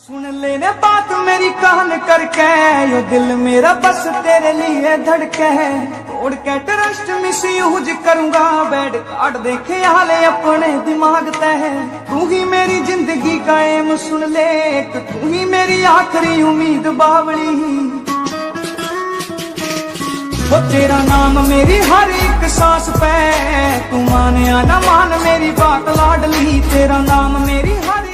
सुन लेने बात मेरी कान करके, यो दिल मेरा बस तेरे लिए धड़के है। तोड़ के ट्रस्ट मिस यूज करूंगा, बैड कार्ड देखे हाले अपने दिमाग तय है। तू ही मेरी जिंदगी का एम सुन ले, तू ही मेरी आखिरी उम्मीद बावली। वो तेरा नाम मेरी हर एक सांस पे, तू मान या ना मान मेरी बात लाडली। तेरा नाम मेरी हर